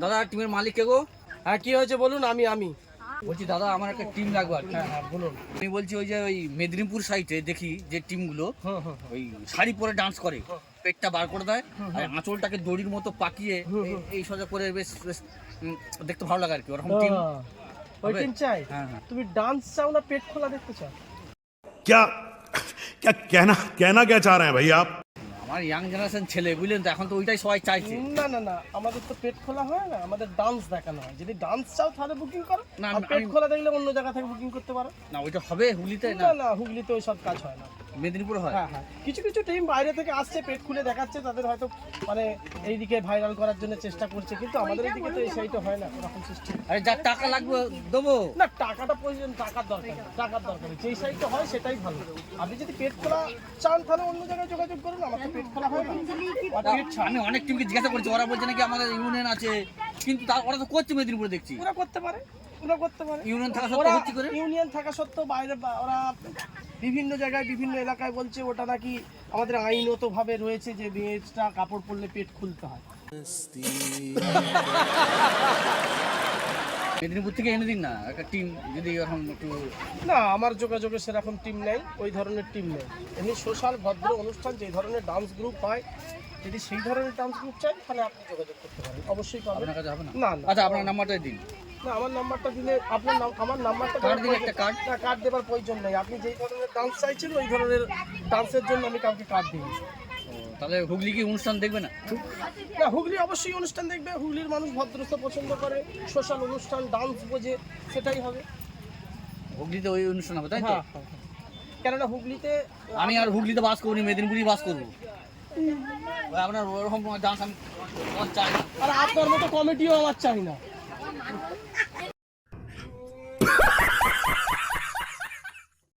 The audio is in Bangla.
দাদা টিমের মালিক কে গো? হ্যাঁ কি হয়েছে বলুন। আমি বলছি দাদা আমার একটা টিম লাগবে আর কি। হ্যাঁ বলুন। আমি বলছি ওই যে ওই মেদিনীপুর সাইডে দেখি যে টিমগুলো ওই শাড়ি পরে ডান্স করে, পেটটা বার করে দেয় আর আঁচলটাকে দড়ির মতো পাকিয়ে এই সোজা করে বেশ বেশ দেখতে ভালো লাগে আর কি। ওরকম টিম ওই টিম চাই। হ্যাঁ হ্যাঁ। তুমি ডান্স চাও না পেট খোলা দেখতে চাও? क्या क्या कहना कहना क्या चाह रहे हैं भाई आप? আমার ইয়াং জেনারেশন ছেলে বুঝলেন তো, এখন তো ওইটাই সবাই চাইছে। না আমাদের তো পেট খোলা হয় না, আমাদের ডান্স দেখানো হয়। যদি ডান্স চাও তাহলে বুকিং করো, না, আর পেট খোলা দেখলে অন্য জায়গা থেকে বুকিং করতে পারো। না ওইটা হবে হুগলিতে না? না হুগলিতে ওই সব কাজ হয় না, মেদিনীপুর হয়। হ্যাঁ কিছু টিম বাইরে থেকে আসছে, পেট খুলে দেখাচ্ছে, তাদের হয়তো মানে এইদিকে ভাইরাল করার জন্য চেষ্টা করছে, কিন্তু আমাদের এইদিকে তো এই সাইডে হয় না ওরকম সিস্টেম। আরে যার টাকা লাগবে দেবো না টাকাটা প্রয়োজন, টাকার দরকার যেই সাইডটা হয় সেটাই ভালো। আপনি যদি পেট খোলা চান তাহলে অন্য জায়গায় যোগাযোগ করুন, আমার তো পেট খোলা হয় না। আমি অনেক টিমকে জিজ্ঞাসা করছি, ওরা বলছে নাকি আমাদের ইউনিয়ন আছে, কিন্তু ওরা তো করছে মেদিনীপুরে দেখছি। ওরা করতে পারে ইউনিয়ন থাকা সত্ত্বেও হচ্ছে করে। ইউনিয়ন থাকা সত্ত্বেও বাইরে ওরা বিভিন্ন জায়গায় বিভিন্ন এলাকায় বলছে ওটা নাকি আমাদের আইনগতভাবে রয়েছে যে মেয়েটা কাপড় পরলে পেট খুলতে হয়। মেদিনীপুর থেকে এনে দিন না একটা টিম, যদি এখন একটু। না আমার যোগাযোগে সেরকম টিম নেই, ওই ধরনের টিম নেই। এমনি সোশ্যাল ভদ্র অনুষ্ঠান যে ধরনের ডান্স গ্রুপ হয়, যদি সেই ধরনের ডান্স গ্রুপ চাই তাহলে আপনি যোগাযোগ করতে পারেন, অবশ্যই পাবেন। আপনার কাছে হবে না? না আচ্ছা আপনার নাম্বারটাই দিন। না আমার নাম্বারটা দিলে আপনার আমার নাম্বারটা কার্ড দিন, একটা কার্ড। না কার্ড দেওয়ার প্রয়োজন নেই, আপনি যেই ধরনের ডান্স চাইছেন ওই ধরনের ডান্সের জন্য আমি কাউকে কার্ড দিই। তাহলে হুগলি কি অনুষ্ঠান দেখবে না? না হুগলি অবশ্যই অনুষ্ঠান দেখবে, হুগলির মানুষ ভদ্রতা পছন্দ করে, সোশ্যাল অনুষ্ঠান ডান্স বোঝে, সেটাই হবে। হুগলিতে ওই অনুষ্ঠান হবে তাই তো? হ্যাঁ। কেননা হুগলিতে আমি আর হুগলিতে বাস করিনি, মেদিনীপুরেই বাস করবো। আপনার ওরকম ডান্স আমি চাই না। আর আপনার মতো কমেডিও আমার চাই না।